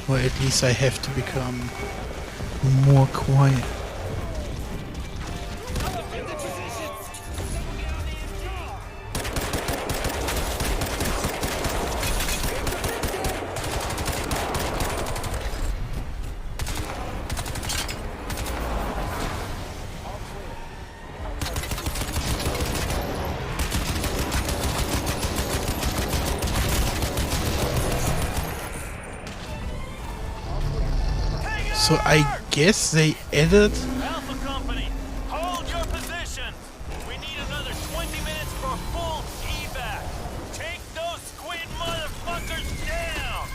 Or at least I have to become more quiet. So I guess they added... Alpha Company, hold your positions. We need another 20 minutes for full evac. Take those squid motherfuckers down.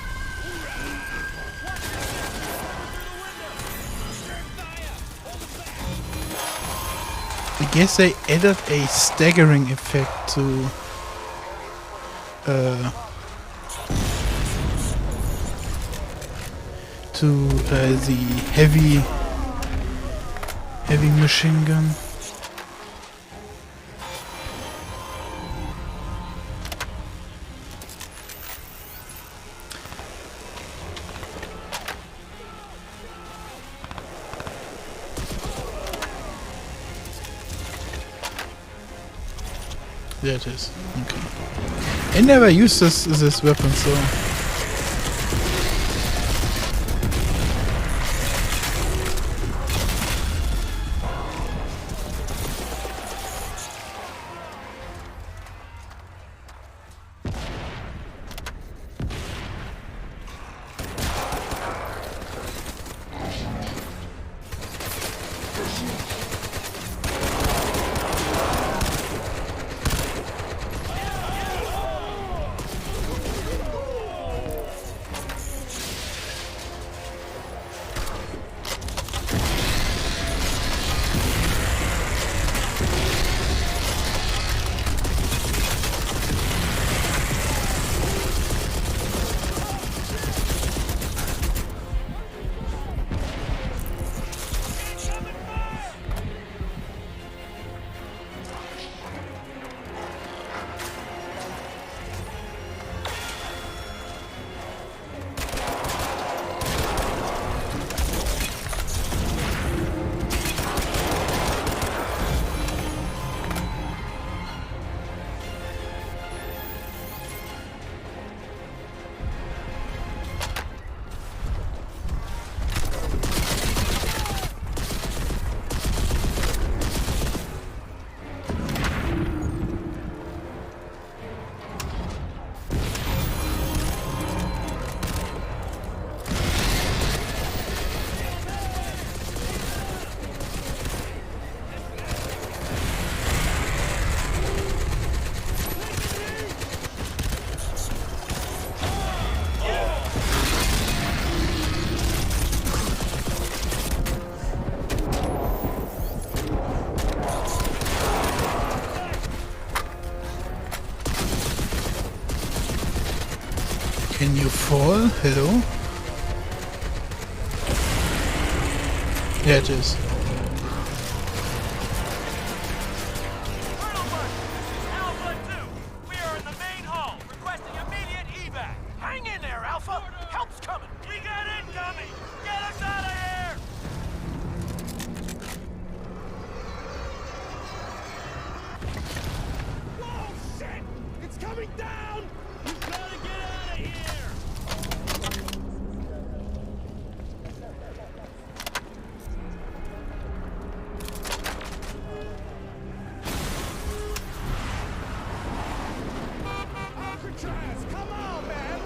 I guess they added a staggering effect to the heavy machine gun. There it is. Okay. I never used this weapon, so. Can you fall? Hello? Yeah, it is. Alpha 2, we are in the main hall, requesting immediate evac. Hang in there, Alpha. Help's coming. We got incoming. Get us out of here. Whoa, shit! It's coming down. You gotta get out of here. Crysis, come on, man!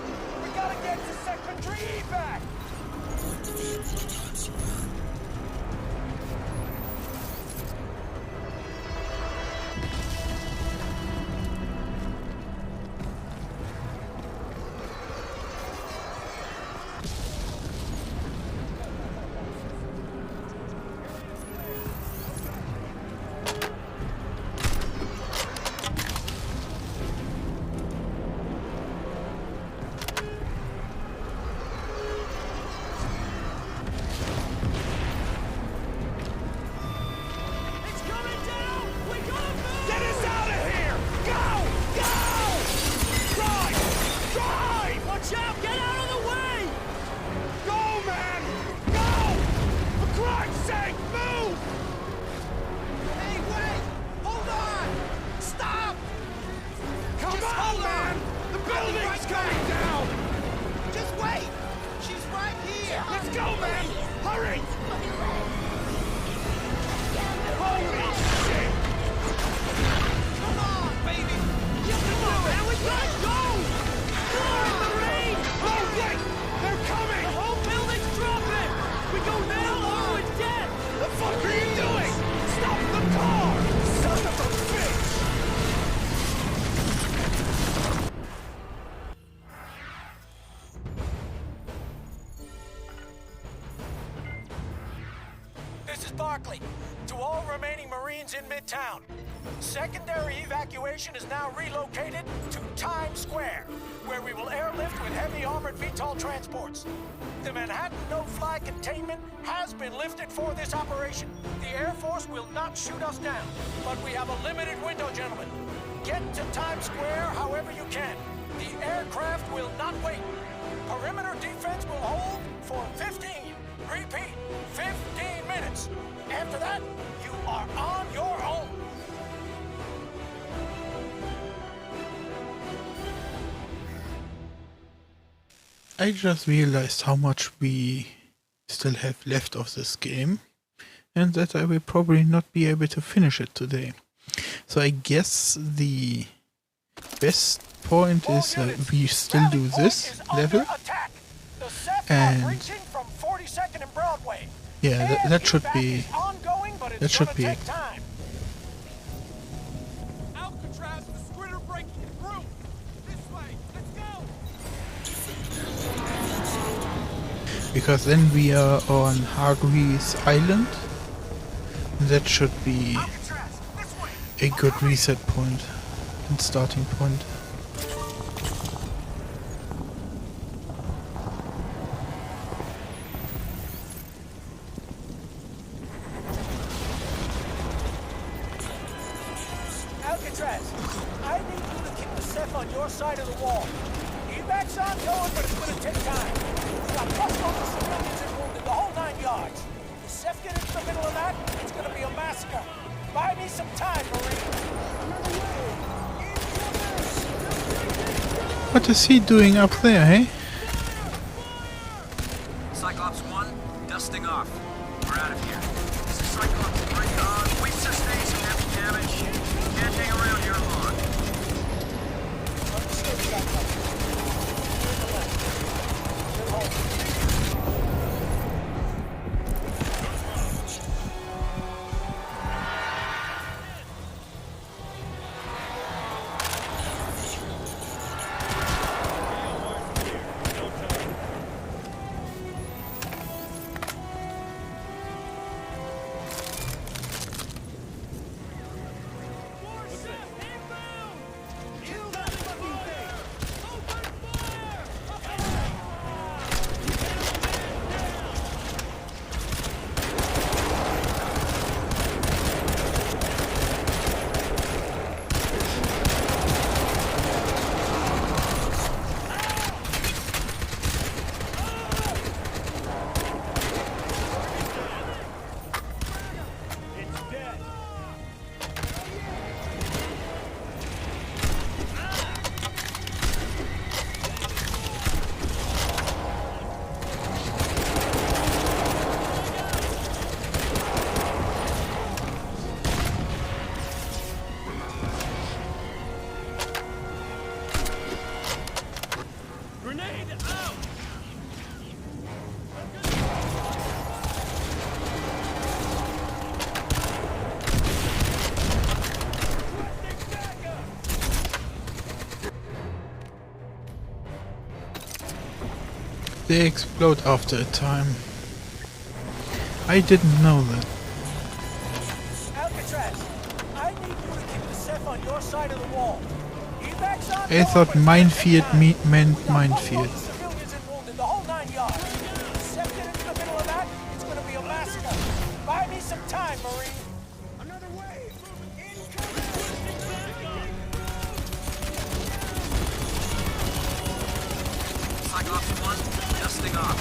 We gotta get to secondary evac! building's coming down! Just wait! She's right here! Let's go, man! Hurry! Holy shit! Come on, baby! You can do it! Now we gotta go! Marine! Oh, wait! They're coming! The whole building's dropping! We go now or we're dead! The fuck are you doing? Stop the car! Son of a bitch! This is Barkley. To all remaining Marines in Midtown. Secondary evacuation is now relocated to Times Square, where we will airlift with heavy armored VTOL transports. The Manhattan no-fly containment has been lifted for this operation. The Air Force will not shoot us down, but we have a limited window, gentlemen. Get to Times Square however you can. The aircraft will not wait. Perimeter defense will hold for 15, repeat, 15 minutes. After that, you are on your own. I just realized how much we still have left of this game, and that I will probably not be able to finish it today. So I guess the best point is that we still do this level, and yeah, that should be it. Alcatraz, the squid are breaking through! This way! Let's go! Because then we are on Hargreaves Island. That should be a good reset point and starting point. Alcatraz, I need you to keep the Ceph on your side of the wall. Evac's ongoing, but it's gonna take time. We got plus loads of civilians and wounded, the whole 9 yards. If Ceph get into the middle of that, it's gonna be a massacre. Buy me some time, Marine. What is he doing up there, hey? Cyclops 1, dusting off. We're out of here. This is Cyclops 3. We've sustained some heavy damage. Can't hang around here long. Understood, Cyclops. Clear the left. Good hold. They explode after a time. I didn't know that. Alcatraz, I need you to keep the Ceph on your side of the wall. Evac's on I thought minefield meant minefield. Civilians and wounded, the whole 9 yards. Ceph get into the middle of that, it's gonna be a massacre. Buy me some time, Marine. Another wave! Cyclops 1, dusting off.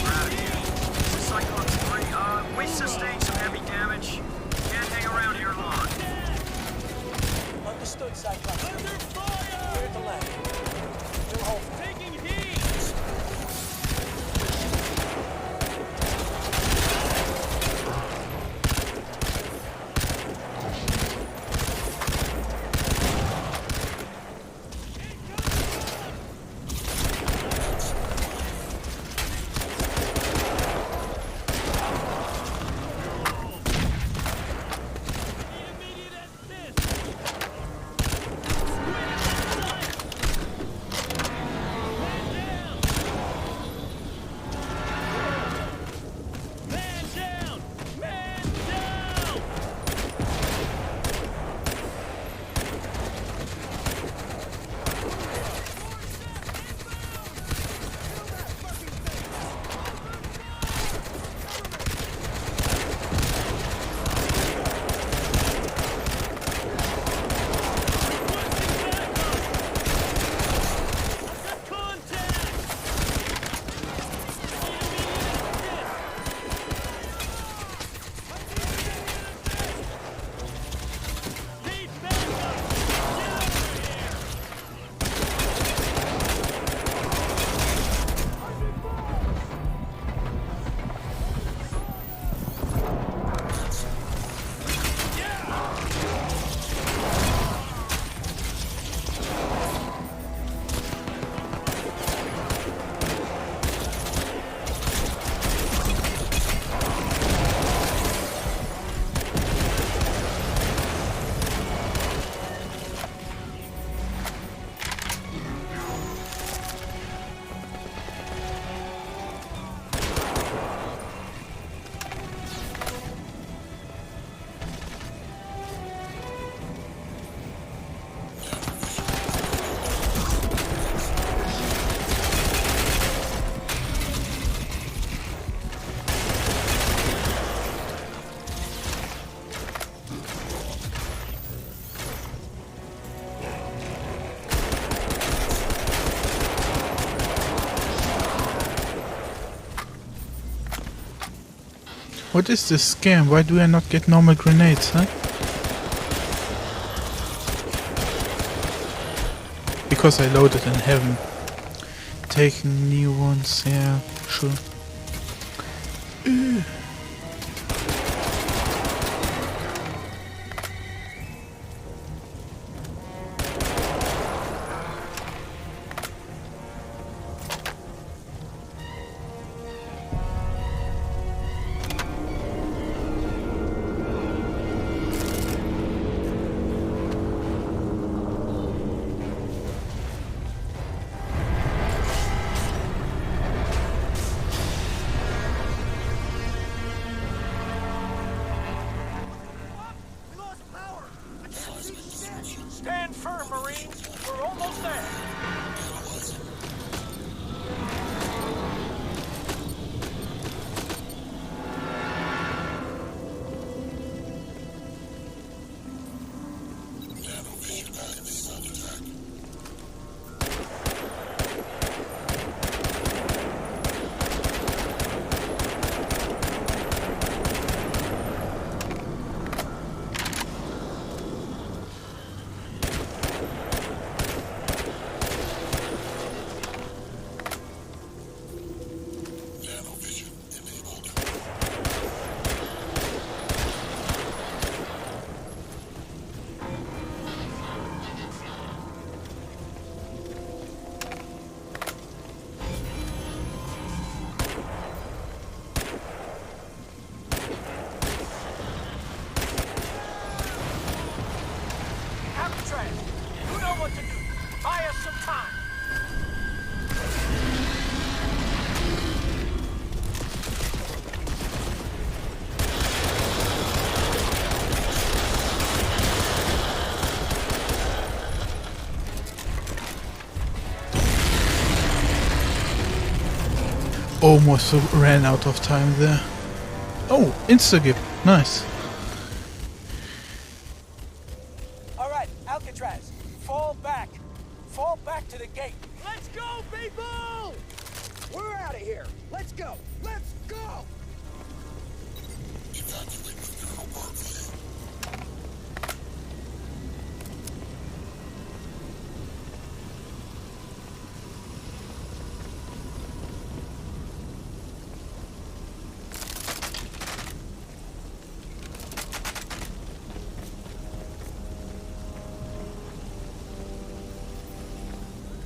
We're out of here. This is Cyclops 3. We've sustained some heavy damage. Can't hang around here long. Understood, Cyclops. Under fire! Clear the left. What is this scam? Why do I not get normal grenades, huh? Because I loaded in heaven. Taking new ones, yeah, sure. Stand firm, Marines. We're almost there. You know what to do. Buy us some time. Almost ran out of time there. Oh, insta-gip. Nice. Alright, Alcatraz. Fall back. Fall back to the gate. Let's go, people! We're out of here. Let's go. Let's go!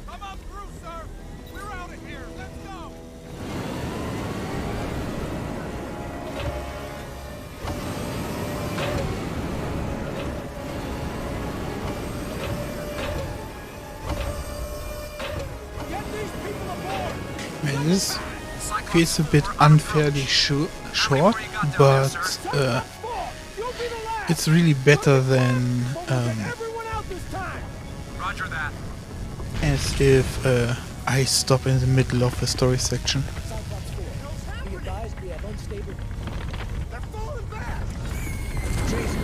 Come on through, sir. We're out of here. Let's go. Get these people aboard. Man, this feels a bit unfairly short, but You'll be the last. it's really better than Everyone out this time. Roger that. as if I stop in the middle of a story section. Be advised we have unstable. They're falling back. Jesus.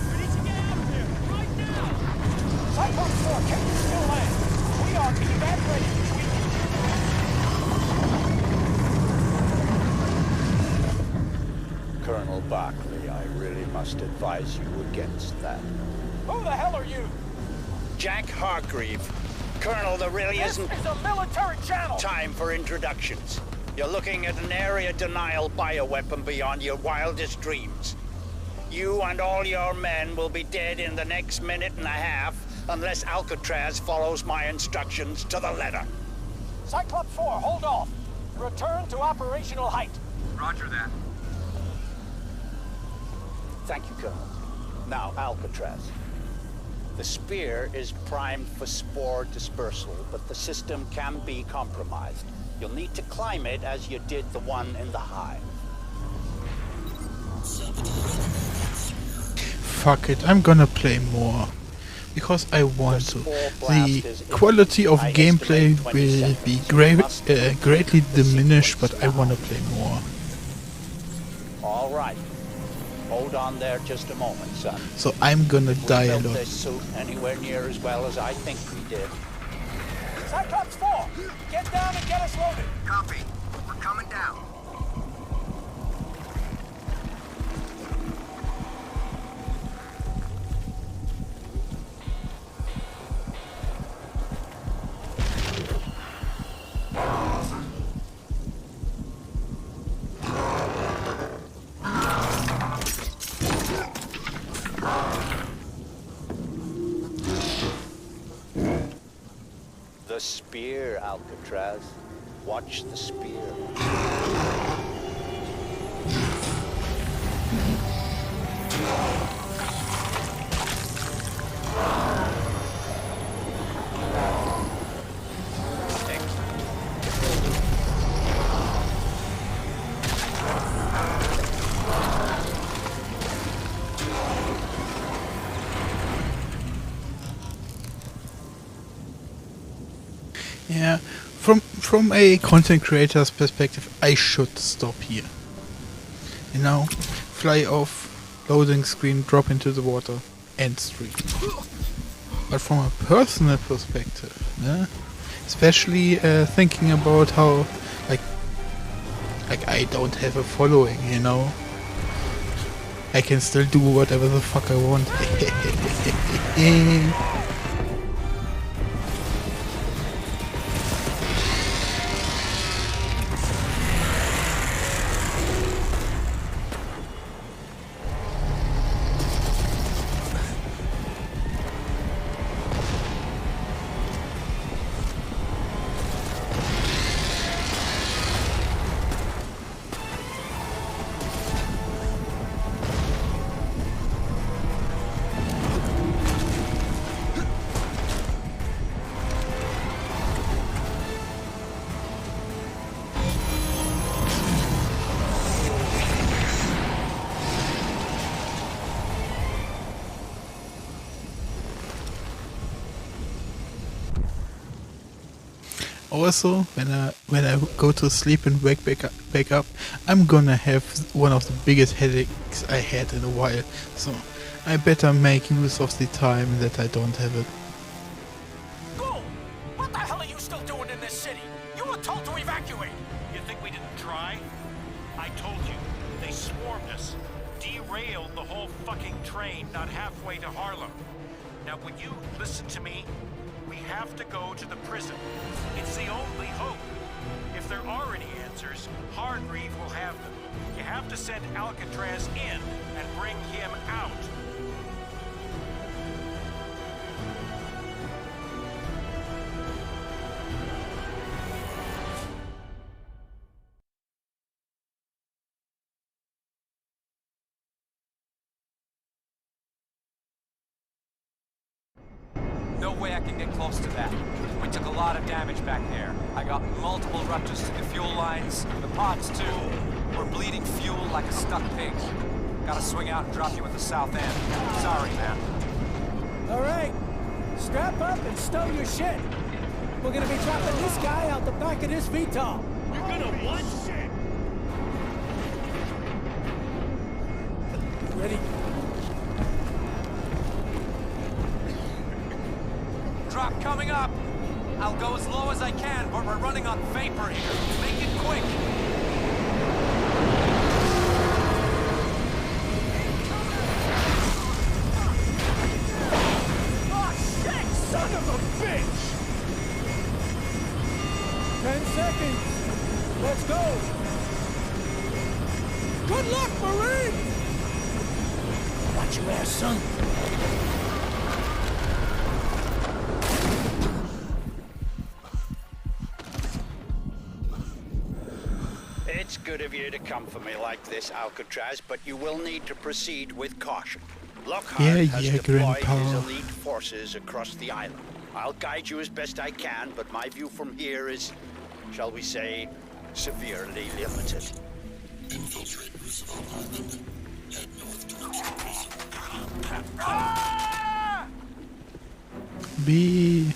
We need to get out of here right now. Cyclone 4, can you still land? We are evacuating between Colonel Barkley, I really must advise you against that. Who the hell are you? Jack Hargreave. Colonel, there really This isn't is a military channel. time for introductions. You're looking at an area denial bioweapon beyond your wildest dreams. You and all your men will be dead in the next minute and a half unless Alcatraz follows my instructions to the letter. Cyclops 4, hold off. Return to operational height. Roger that. Thank you, Colonel. Now, Alcatraz. The spear is primed for spore dispersal, but the system can be compromised. You'll need to climb it as you did the one in the hive. Fuck it, I'm gonna play more. Because I want to. The quality of gameplay will be greatly diminished, but I want to play more. All right. Hold on there just a moment, son. So I'm gonna We die a built lot. this suit anywhere near as well as I think we did. Cyclops 4, get down and get us loaded. Copy. We're Coming down. The spear, Alcatraz. Watch the spear. Yeah, from a content creator's perspective, I should stop here. You know, fly off, loading screen, drop into the water, end stream. But from a personal perspective, yeah, especially thinking about how, like I don't have a following, you know. I can still do whatever the fuck I want. Also, when I go to sleep and wake back up, I'm gonna have one of the biggest headaches I had in a while. So I better make use of the time that I don't have it. Go! What the hell are you still doing in this city? You were told to evacuate! You think we didn't try? I told you, they swarmed us. Derailed the whole fucking train not halfway to Harlem. Now would you listen to me? We have to go to the prison. It's the only hope. If there are any answers, Hargreave will have them. You have to send Alcatraz in and bring him out. No way I can get close to that. We took a lot of damage back there. I got multiple ruptures to the fuel lines, the pods too. We're bleeding fuel like a stuck pig. Gotta swing out and drop you at the south end. Sorry, man. All right, strap up and stow your shit. We're gonna be dropping this guy out the back of this VTOL. You're gonna what? Ready? Drop coming up. I'll go as low as I can, but we're running on vapor here. Make it quick. Oh shit, son of a bitch! 10 seconds. Let's go. Good luck, Marine! Watch your ass, son. It's good of you to come for me like this, Alcatraz, but you will need to proceed with caution. Lockhart has deployed his elite forces across the island. I'll guide you as best I can, but my view from here is, shall we say, severely limited. Infiltrate Roosevelt Island. Head north towards the prison. B.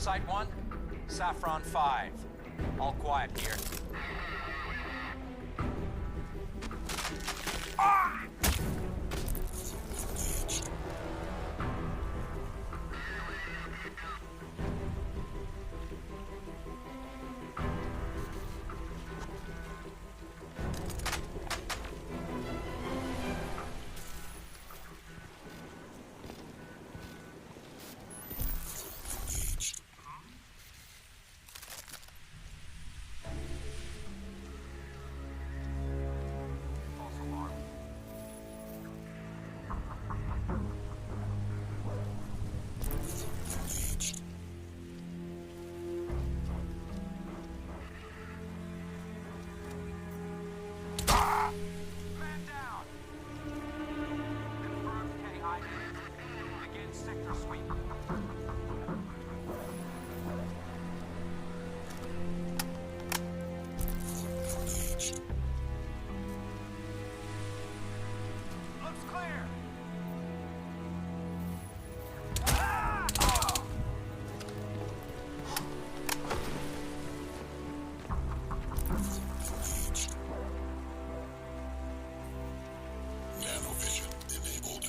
Site 1, Saffron 5. All quiet here. Nanovision enabled.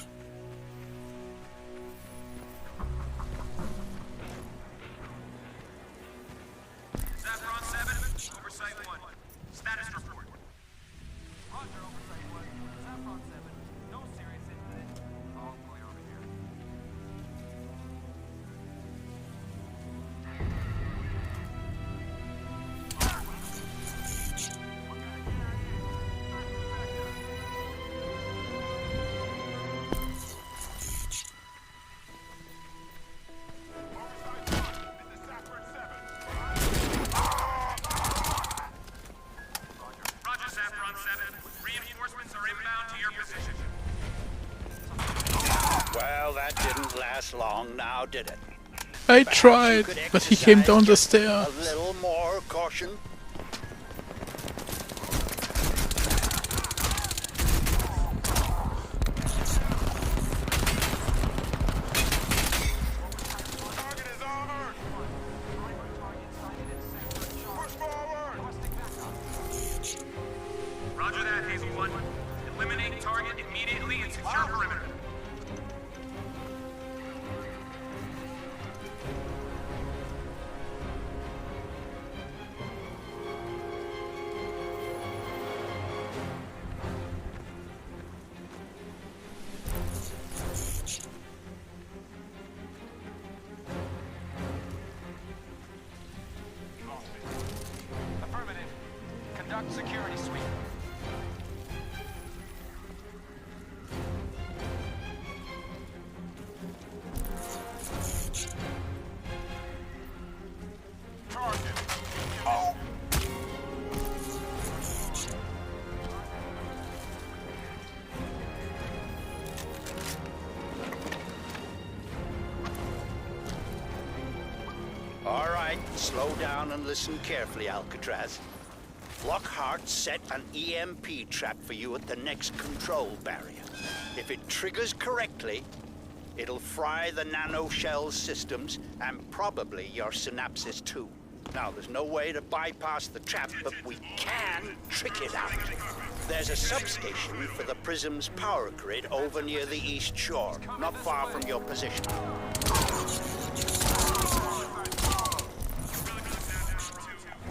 Saffron 7, Oversight 1. Status report. Roger, Oversight 1. Saffron 7. No serious incident. All clear over here. Roger, Saffron 7. Reinforcements are inbound to your position. Well, that didn't last long now, did it? I Perhaps you tried, could but he came exercise down the just stairs. A little more caution. Target is armored! Push forward! Roger that, Hazel 1. Eliminate target immediately and secure perimeter. Affirmative. Conduct security sweep. All right, slow down and listen carefully, Alcatraz. Lockhart set an EMP trap for you at the next control barrier. If it triggers correctly, it'll fry the nanoshell systems and probably your synapses too. Now, there's no way to bypass the trap, but we can trick it out. There's a substation for the Prism's power grid over near the East Shore, not far from your position.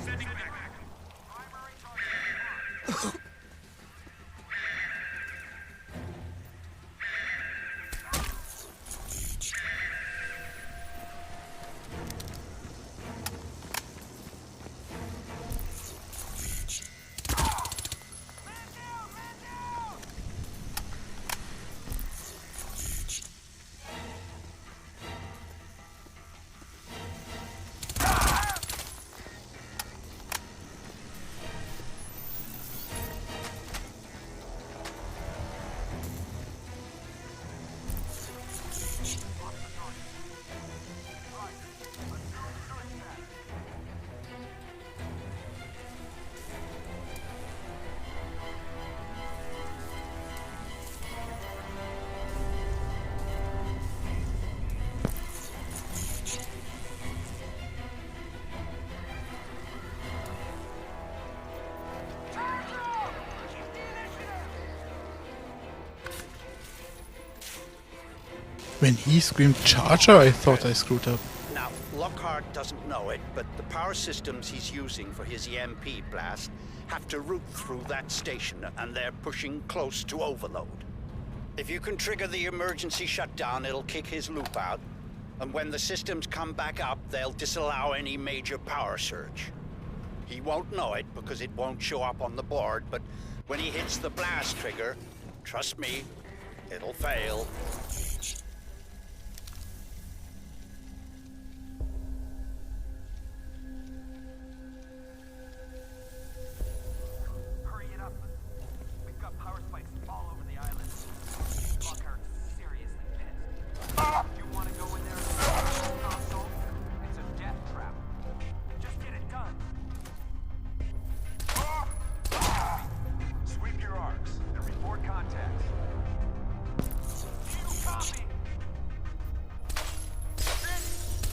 Sending back. When he screamed Charger, I thought I screwed up. Now, Lockhart doesn't know it, but the power systems he's using for his EMP blast have to route through that station, and they're pushing close to overload. If you can trigger the emergency shutdown, it'll kick his loop out, and when the systems come back up, they'll disallow any major power surge. He won't know it because it won't show up on the board, but when he hits the blast trigger, trust me, it'll fail. Hurry it up. We've got power spikes all over the island. Lockhart's seriously pissed. You want to go in there and console? It's a death trap. Just get it done. Sweep your arcs and report contacts. You copy.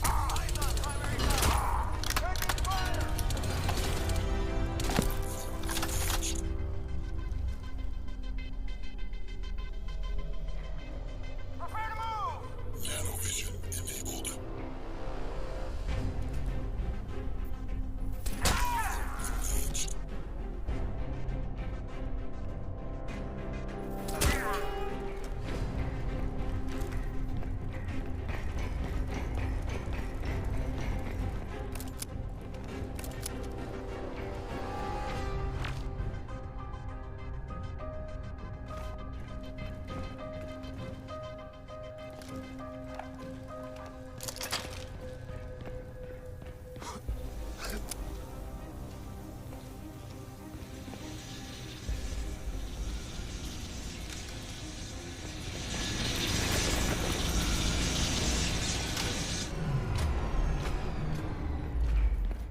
Eyes on primary target. Taking fire. Prepare to move. Nanovision enabled.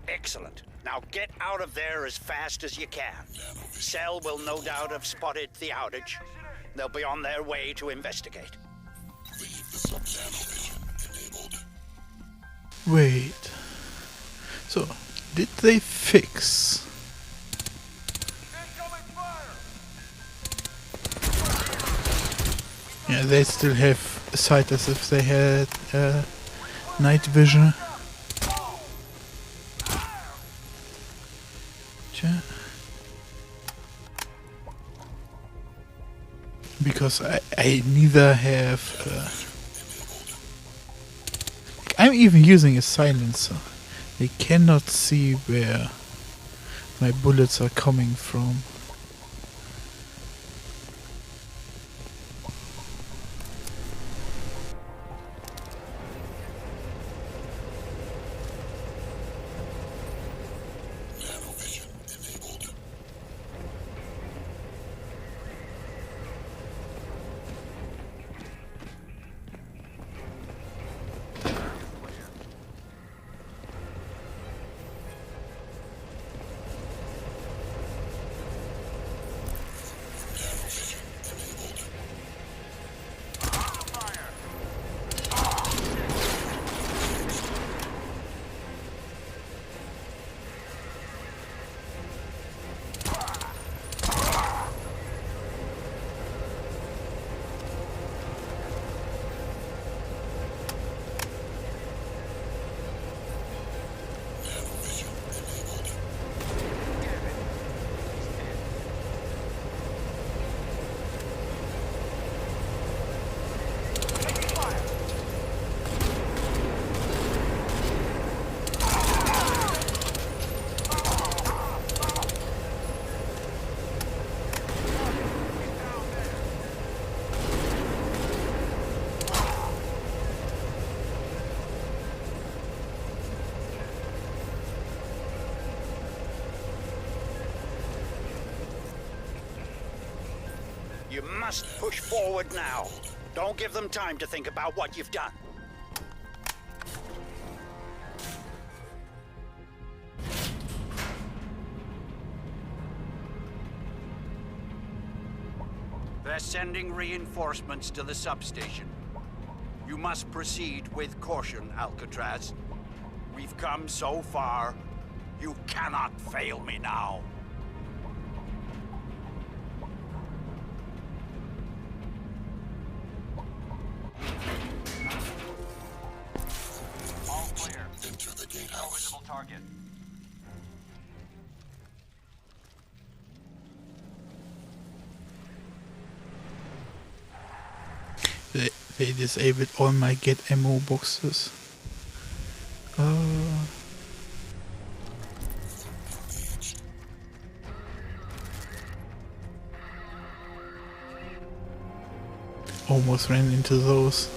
Excellent. Now get out of there as fast as you can. Cell will no doubt have spotted the outage. They'll be on their way to investigate. Leave the sub-nanovision enabled. Wait. So, did they fix? Incoming fire. Yeah, they still have sight as if they had night vision. Because I neither have. I'm even using a silencer. They cannot see where my bullets are coming from. Nanovision enabled. Nanovision enabled. Nanovision enabled. You must push forward now. Don't give them time to think about what you've done. They're sending reinforcements to the substation. You must proceed with caution, Alcatraz. We've come so far. You cannot fail me now. target. They disabled all my get ammo boxes. Almost ran into those.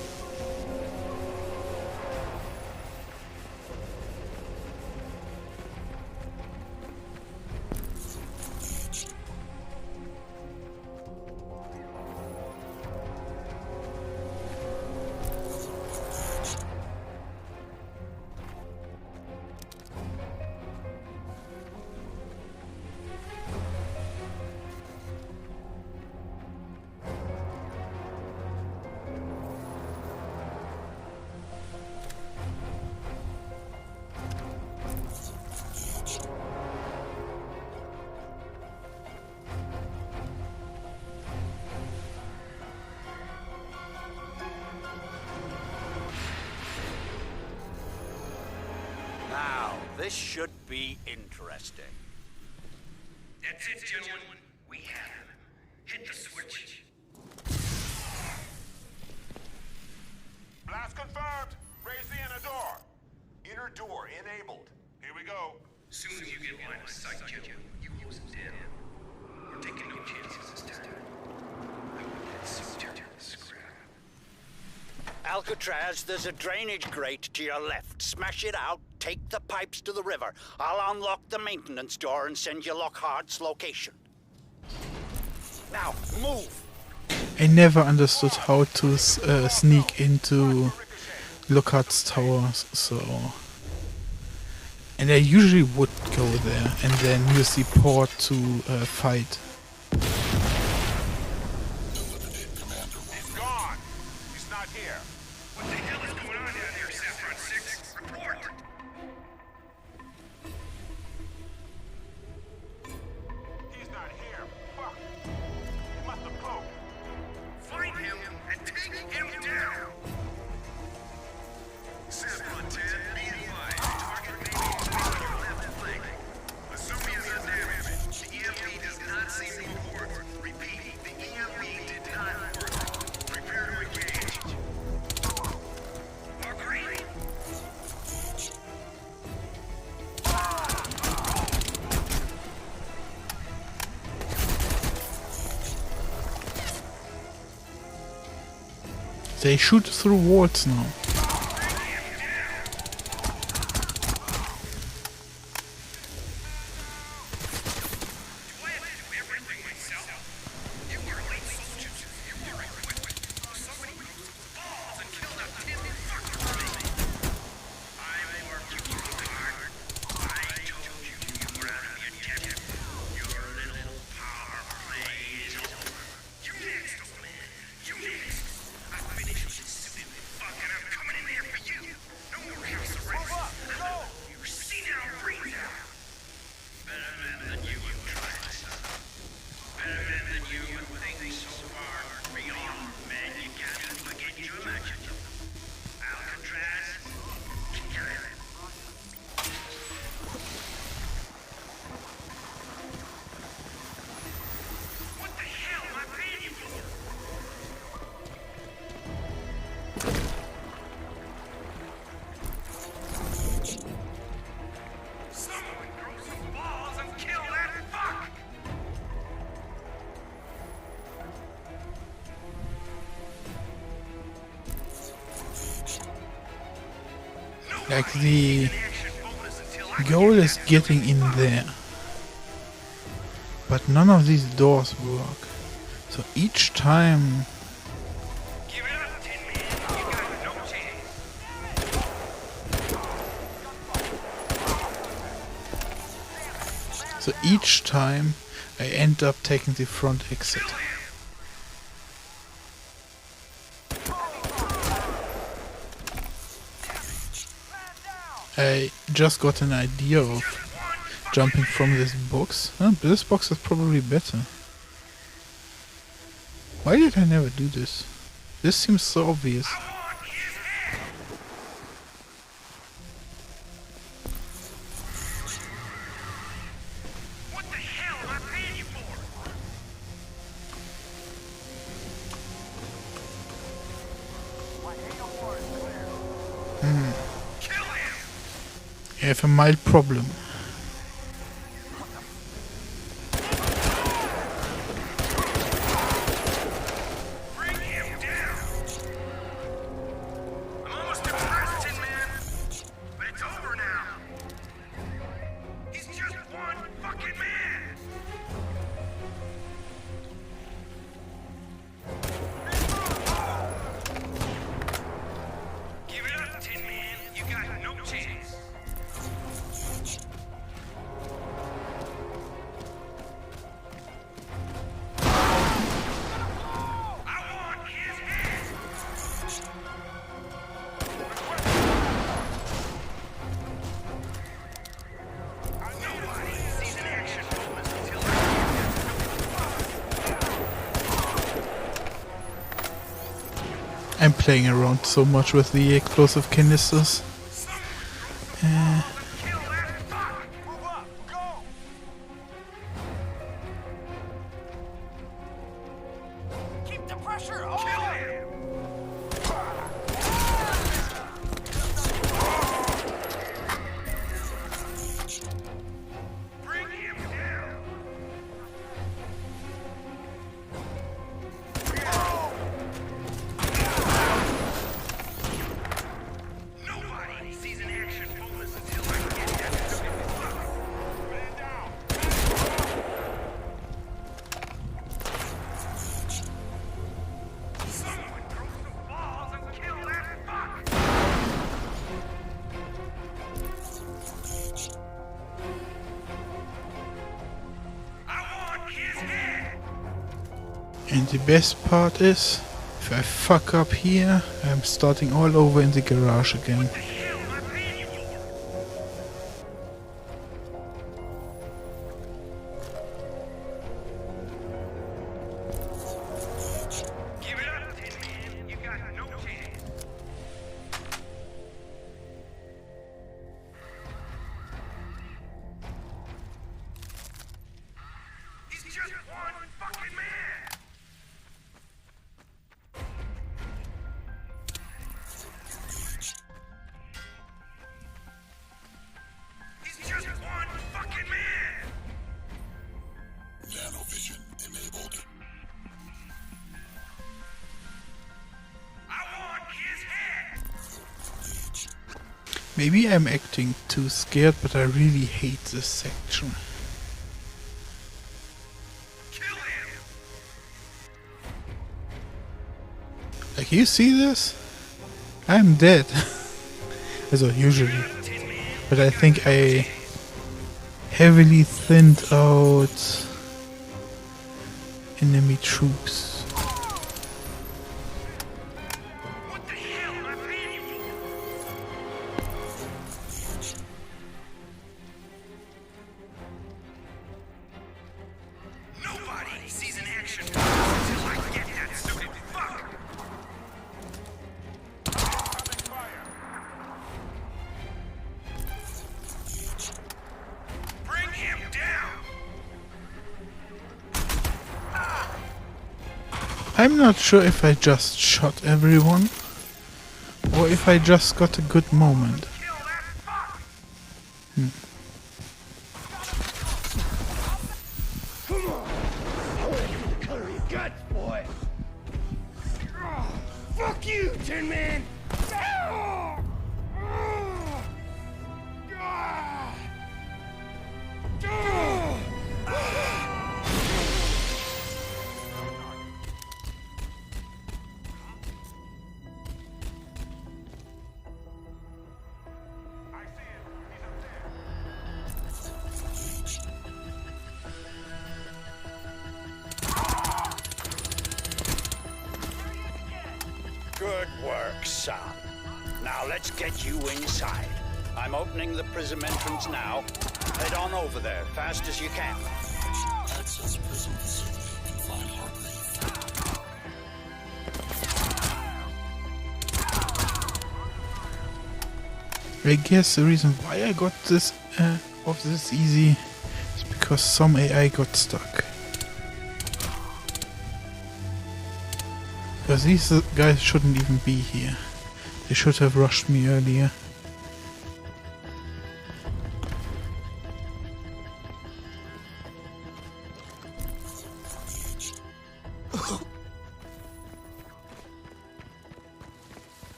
Now, this should be interesting. That's it, gentlemen. We have him. Hit the switch. Blast confirmed. Raise the inner door. Inner door enabled. Here we go. Soon as you get line of sight, Joe, you close it down. We're taking no chances this time. I want that soldier to scrap. Alcatraz, there's a drainage grate to your left. Smash it out, take the pipes to the river. I'll unlock the locked door and send you Lockhart's location. Now, move! I never understood how to sneak into Lockhart's tower, so... And I usually would go there and then use the port to fight. He's gone. He's not here. What the hell is going on down there, Saffron 6? Report! He's not here. Fuck. He must have cloaked. Find him and take him down! Saffron 10, be advised. Target may be on your left flank. Assume he is undamaged. The EMP does not seem to have worked. Repeat, the EMP did not work. Prepare to engage. Agreed. They shoot through walls now. Like the goal is getting in there, but none of these doors work. So each time Give it up, Tin Man. You got no chance. I end up taking the front exit. I just got an idea of jumping from this box. This box is probably better. Why did I never do this? This seems so obvious. I have a mild problem. Bring him down! I'm almost impressed, Tin Man. But it's over now. He's just one fucking man! Give it up, Tin Man. You got no chance. I want his head! Nobody sees an action bonus until I'm playing around so much with the explosive canisters. kill that fuck! Move up, go! Keep the pressure on! Kill him! Bring him down! Nobody sees an action bonus until I get that stupid fuck! Man down! Someone throw some balls and kill that fuck! I want his head! And the best part is, if I fuck up here, I'm starting all over in the garage again. The hell am I paying you for? Give it up, Tin Man. You got no chance. He's just one fucking man. He's just one fucking man. Nanovision enabled. I want his head. Maybe I'm acting too scared, but I really hate this section. Kill him. Like, you see this? I'm dead. Also, usually. Tin Man. But I think I heavily thinned out enemy troops. What the hell am I paying you for? Nobody sees an action bonus until I get that stupid fuck. Bring him down. I'm not sure if I just shot everyone or if I just got a good moment. Kill that fuck. Color your guts, boy. Fuck you, Tin Man. Good work, son. Now let's get you inside. I'm opening the prism entrance now. Head on over there, fast as you can. Access prison facility. Confined Hargrave. I guess the reason why I got this off this easy is because some AI got stuck. Because these guys shouldn't even be here. They should have rushed me earlier.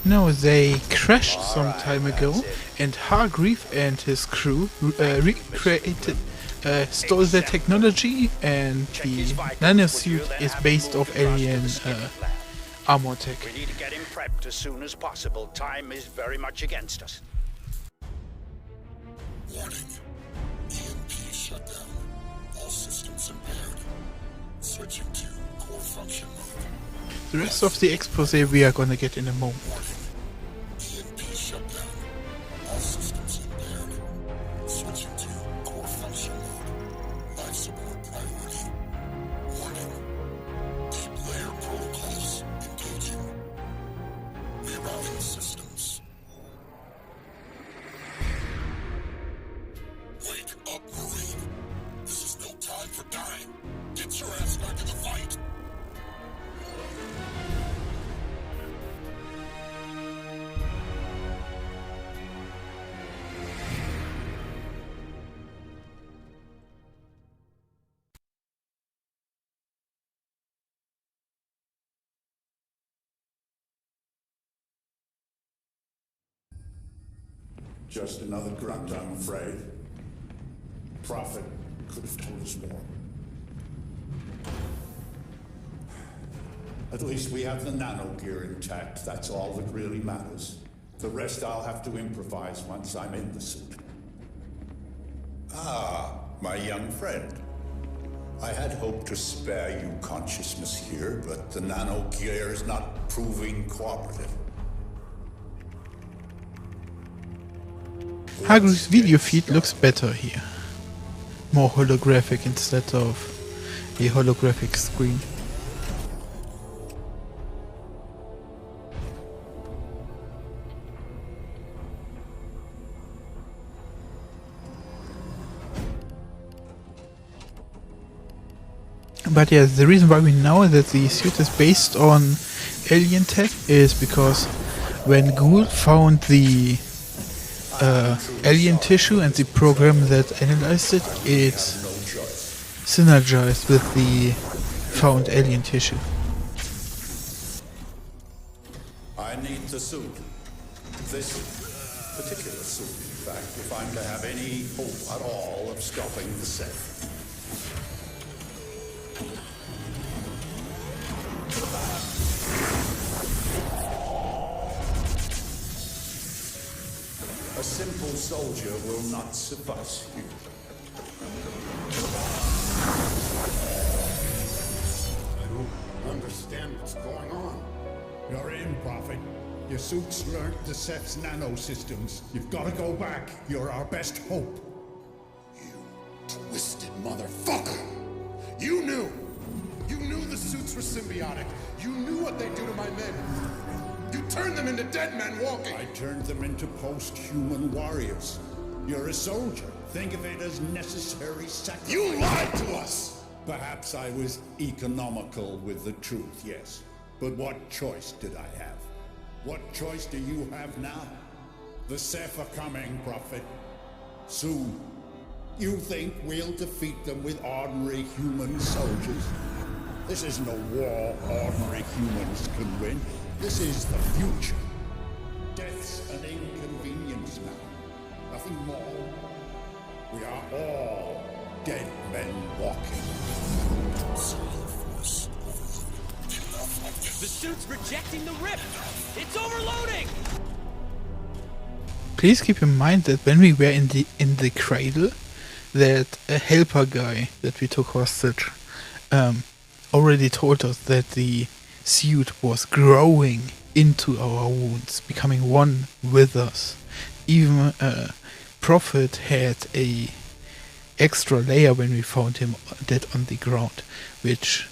No, they crashed some time ago, and Hargreave and his crew recreated, stole their technology, and the nanosuit is based off alien armor tech. We need to get him prepped as soon as possible. Time is very much against us. Warning. EMP shutdown. All systems impaired. Switching to core function mode. The rest of the expose we are gonna get in a moment. EMP shutdown. All systems impaired. Switching to core function mode. Life support priority. Warning. Deep layer protocols engaging. Rerouting systems. Wake up, Marine. This is no time for dying. Get your ass back in the fight. Just another grunt, I'm afraid. Prophet could have told us more. At least we have the nano gear intact. That's all that really matters. The rest I'll have to improvise once I'm in the suit. Ah, my young friend. I had hoped to spare you consciousness here, but the nano gear is not proving cooperative. Hargreaves' video feed looks better here. More holographic instead of a holographic screen. But yeah, the reason why we know that the suit is based on alien tech is because when Gould found the alien tissue and the program that analyzed it, it synergized with the found alien tissue. I need the suit. This particular suit, in fact, if I'm to have any hope at all of stopping the set. A simple soldier will not suffice you. I don't understand what's going on. You're in, Prophet. Your suit's learned the Seth's nanosystems. You've got to go back. You're our best hope. You twisted motherfucker! You knew! You knew the suits were symbiotic. You knew what they'd do to my men. You turned them into dead men walking! I turned them into post-human warriors. You're a soldier. Think of it as necessary sacrifice. You lied to us! Perhaps I was economical with the truth, yes. But what choice did I have? What choice do you have now? The Seth are coming, Prophet. Soon. You think we'll defeat them with ordinary human soldiers? This isn't a war ordinary humans can win. This is the future. Death's an inconvenience now. Nothing more. We are all dead men walking. Cellular force overloaded. Enough of this. The suit's rejecting the rip! It's overloading! Please keep in mind that when we were in the cradle, that a helper guy that we took hostage already told us that the suit was growing into our wounds, becoming one with us. Even Prophet had a extra layer when we found him dead on the ground, which,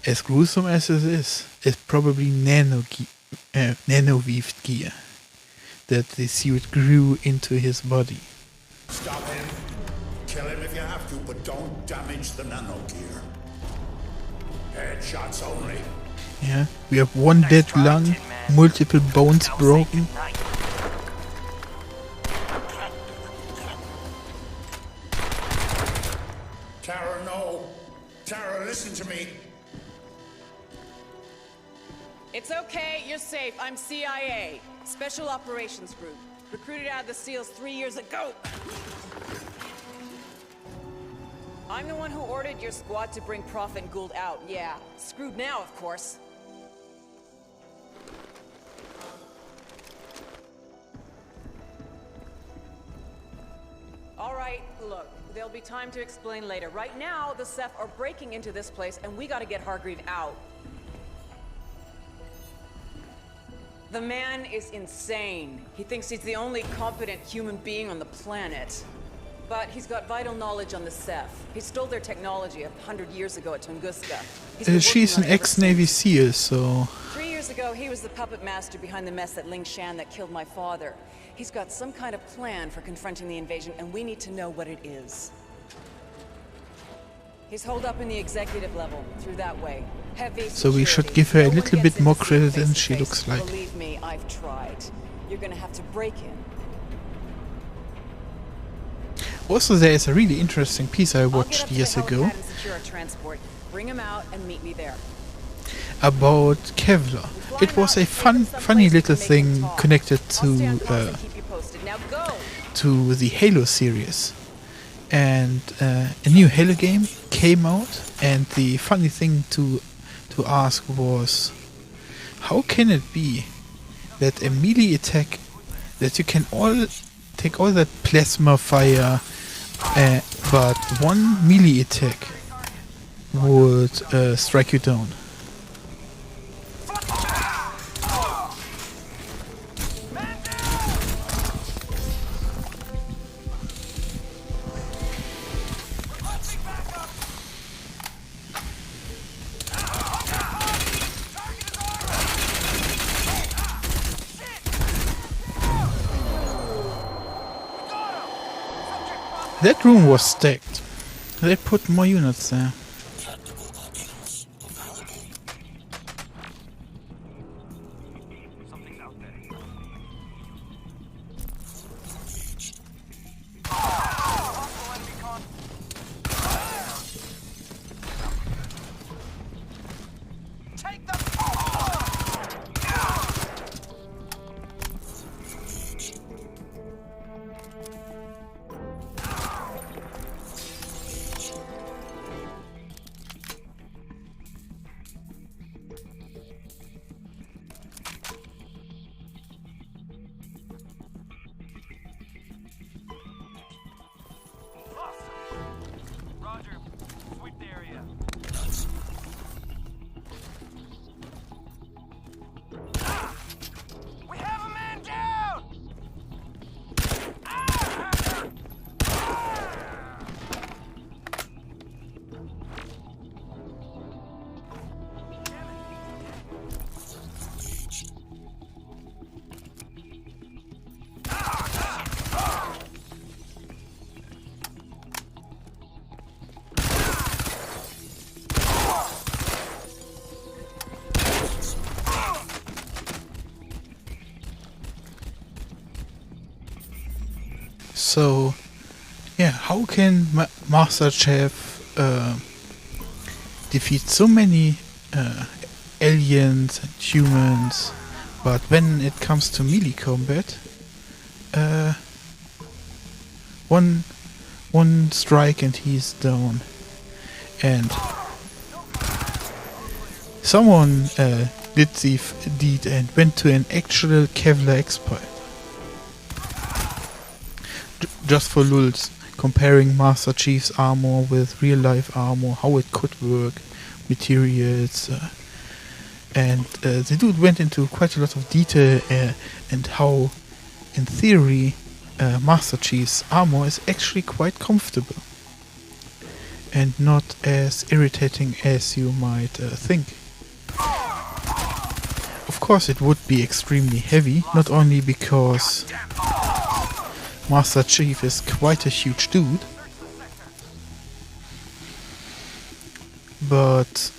as gruesome as it is probably nano-weaved gear that the suit grew into his body. Stop him. Kill him if you have to, but don't damage the nano gear. Headshots only. Yeah, we have one dead lung, multiple bones broken. Tara, no. Tara, listen to me. It's okay, you're safe. I'm CIA, Special Operations Group. Recruited out of the SEALs 3 years ago. I'm the one who ordered your squad to bring Prophet and Gould out, yeah. Screwed now, of course. All right, look, there'll be time to explain later. Right now, the Ceph are breaking into this place, and we gotta get Hargreave out. The man is insane. He thinks he's the only competent human being on the planet. But he's got vital knowledge on the Ceph. He stole their technology 100 years ago at Tunguska. He's been She's working an on it ever ex-Navy since. SEAL, so... 3 years ago, he was the puppet master behind the mess at Ling Shan that killed my father. He's got some kind of plan for confronting the invasion, and we need to know what it is. He's holed up in the executive level, through that way. Heavy So we should security. give her a No one little gets bit more in to see him credit than face to she face. looks like. Believe me, I've tried. You're gonna have to break in. Also, there is a really interesting piece I I'll get watched up to years the ago helipad and secure our transport. Bring him out and meet me there. about Kevlar. It was a funny little thing connected I'll stay on course to and keep you posted. Now go! to the Halo series. And a new Halo game came out, and the funny thing to ask was, how can it be that a melee attack, that you can all take all that plasma fire, but one melee attack would strike you down? That room was stacked. They put more units there. Tactical options available. Something's out there. Engaged. Hostile enemy con. Take them! Roger. Sweep the area. We have a man down! So, yeah, how can Master Chief defeat so many aliens and humans, but when it comes to melee combat, one strike and he's down. And someone did the deed and went to an actual Kevlar expert. Just for lulz, comparing Master Chief's armor with real life armor, how it could work, materials, and the dude went into quite a lot of detail and how, in theory, Master Chief's armor is actually quite comfortable and not as irritating as you might think. Of course, it would be extremely heavy, not only because Master Chief is quite a huge dude, but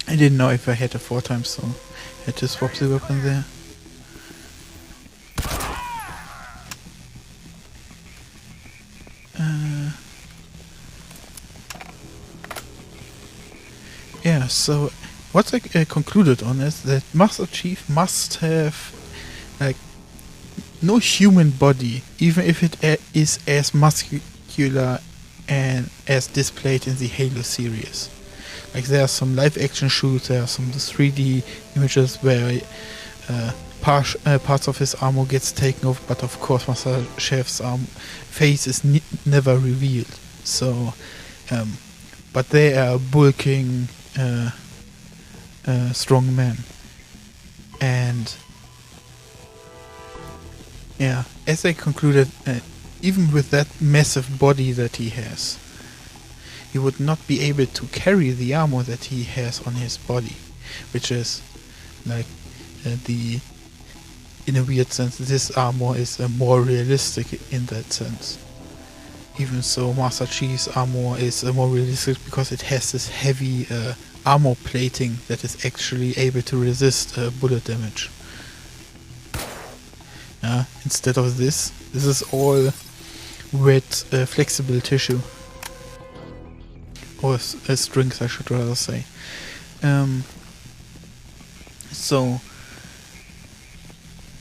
I didn't know if I had a 4x, so I had to swap the weapon there. Yeah, so what I concluded on is that Master Chief must have like no human body, even if it is as muscular and as displayed in the Halo series. Like there are some live action shoots, there are some 3D images where parts of his armor gets taken off, but of course Master Chief's face is never revealed. So, but they are bulking, strong men, and yeah, as I concluded, even with that massive body that he has, he would not be able to carry the armor that he has on his body, which is like in a weird sense, this armor is more realistic in that sense. Even so, Master Chief's armor is more realistic because it has this heavy armor plating that is actually able to resist bullet damage. Instead of this is all wet, flexible tissue. Or strings, I should rather say. So,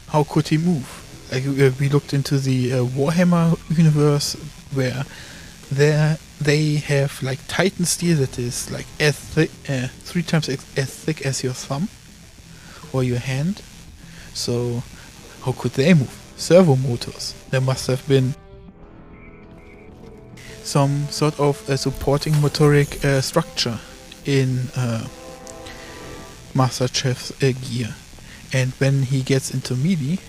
how could he move? Like, we looked into the Warhammer universe, where they have like Titan steel that is like as thick, 3 times as thick as your thumb or your hand. So, how could they move? Servo motors. There must have been some sort of supporting motoric structure in Master Chief's gear. And when he gets into melee,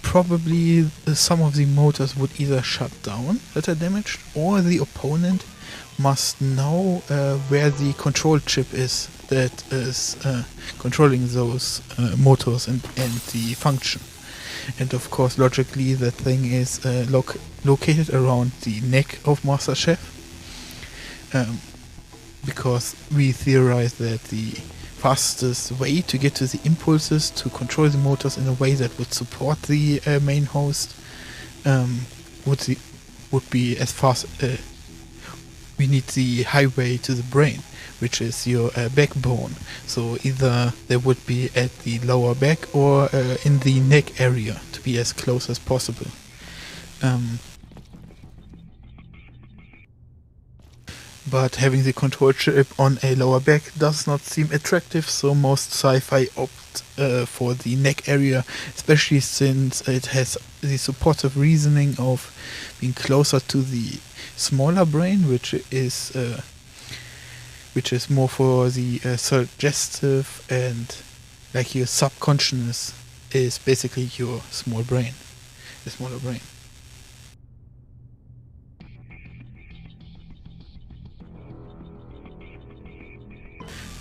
probably some of the motors would either shut down that are damaged, or the opponent must know where the control chip is that is controlling those motors and the function. And of course, logically, that thing is located around the neck of Master Chief, because we theorize that the fastest way to get to the impulses to control the motors in a way that would support the main host would be as fast. We need the highway to the brain, which is your backbone. So either they would be at the lower back or in the neck area to be as close as possible. But having the control chip on a lower back does not seem attractive, so most sci-fi opt for the neck area, especially since it has the supportive reasoning of being closer to the smaller brain, which is more for the suggestive, and like your subconscious is basically your small brain, the smaller brain.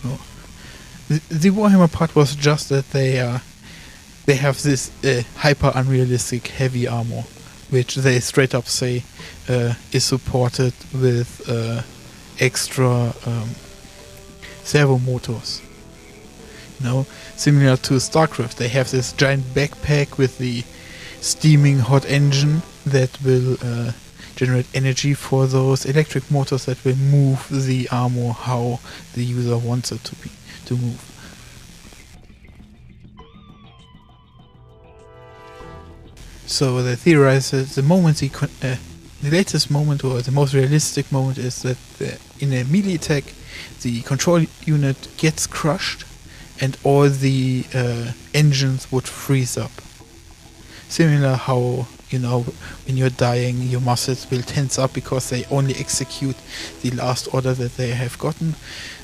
No. The Warhammer part was just that they have this hyper unrealistic heavy armor, which they straight up say is supported with extra servo motors. You know, similar to StarCraft, they have this giant backpack with the steaming hot engine that will generate energy for those electric motors that will move the armor how the user wants it to move. So they theorize that the moment the latest moment, or the most realistic moment, is that in a melee attack the control unit gets crushed and all the engines would freeze up. Similar how, you know, when you're dying, your muscles will tense up because they only execute the last order that they have gotten.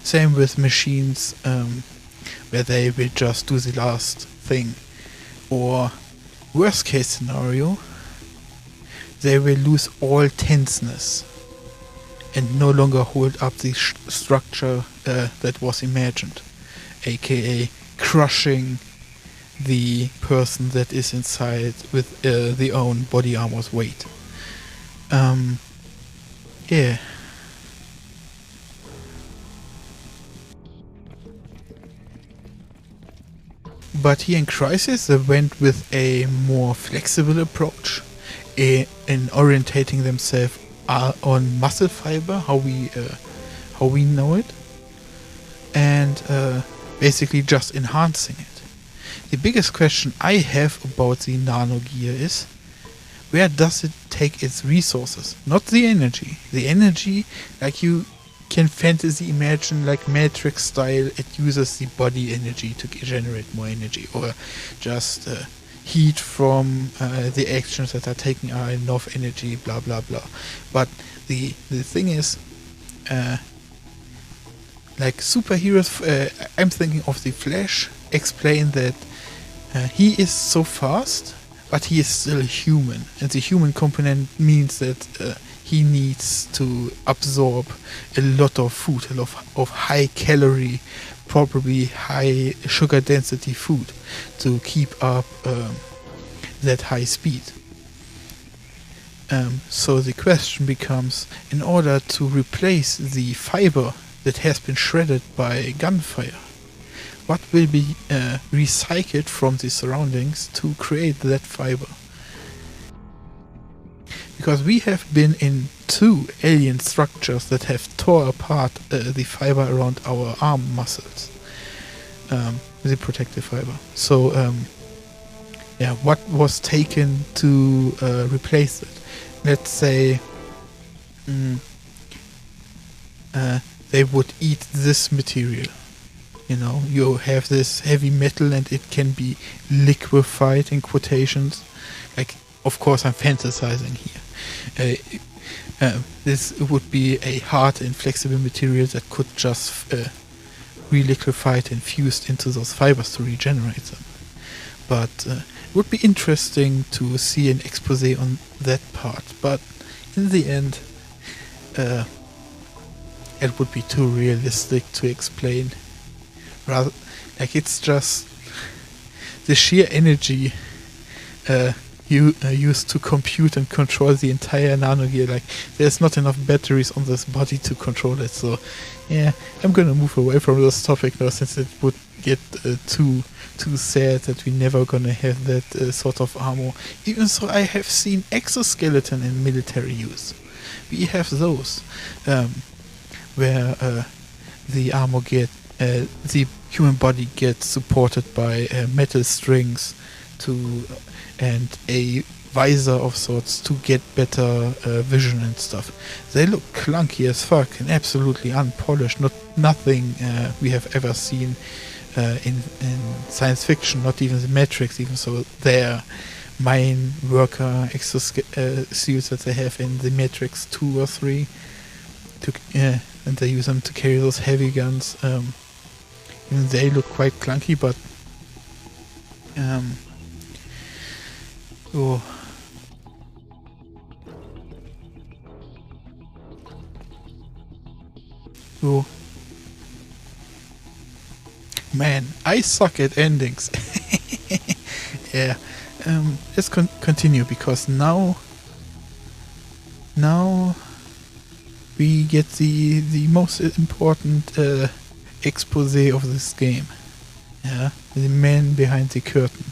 Same with machines, where they will just do the last thing. Or, worst case scenario, they will lose all tenseness and no longer hold up the structure that was imagined, aka crushing the person that is inside with the own body armor's weight. Yeah. But here in Crysis, they went with a more flexible approach in orientating themselves on muscle fiber, how we know it, and basically just enhancing it. The biggest question I have about the nano gear is, where does it take its resources? Not the energy. The energy, like you can fantasy imagine, like Matrix style, it uses the body energy to generate more energy, or just heat from the actions that are taking are enough energy, blah blah blah. But the thing is, like superheroes, I'm thinking of the Flash, explain that he is so fast, but he is still human, and the human component means that he needs to absorb a lot of food, a lot of high calorie, probably high sugar density food to keep up that high speed. So the question becomes, in order to replace the fiber that has been shredded by gunfire, what will be recycled from the surroundings to create that fiber? Because we have been in 2 alien structures that have tore apart the fiber around our arm muscles, the protective fiber. So yeah, what was taken to replace it? Let's say they would eat this material. You know, you have this heavy metal and it can be liquefied, in quotations. Like, of course, I'm fantasizing here. This would be a hard and flexible material that could just re-liquefied and fused into those fibers to regenerate them. But it would be interesting to see an expose on that part. But in the end, it would be too realistic to explain. Rather, like, it's just the sheer energy you used to compute and control the entire nanogear. Like, there's not enough batteries on this body to control it. So, yeah, I'm gonna move away from this topic now, since it would get too sad that we're never gonna have that sort of armor. Even so, I have seen exoskeleton in military use. We have those where the armor the human body gets supported by metal strings and a visor of sorts to get better vision and stuff. They look clunky as fuck and absolutely unpolished. Nothing we have ever seen in science fiction, not even the Matrix. Even so, their mine worker exosuits that they have in the Matrix 2 or 3, and they use them to carry those heavy guns. Even they look quite clunky, but oh. Oh. Man, I suck at endings. Yeah. Let's continue, because now we get the most important expose of this game. Yeah, the man behind the curtain.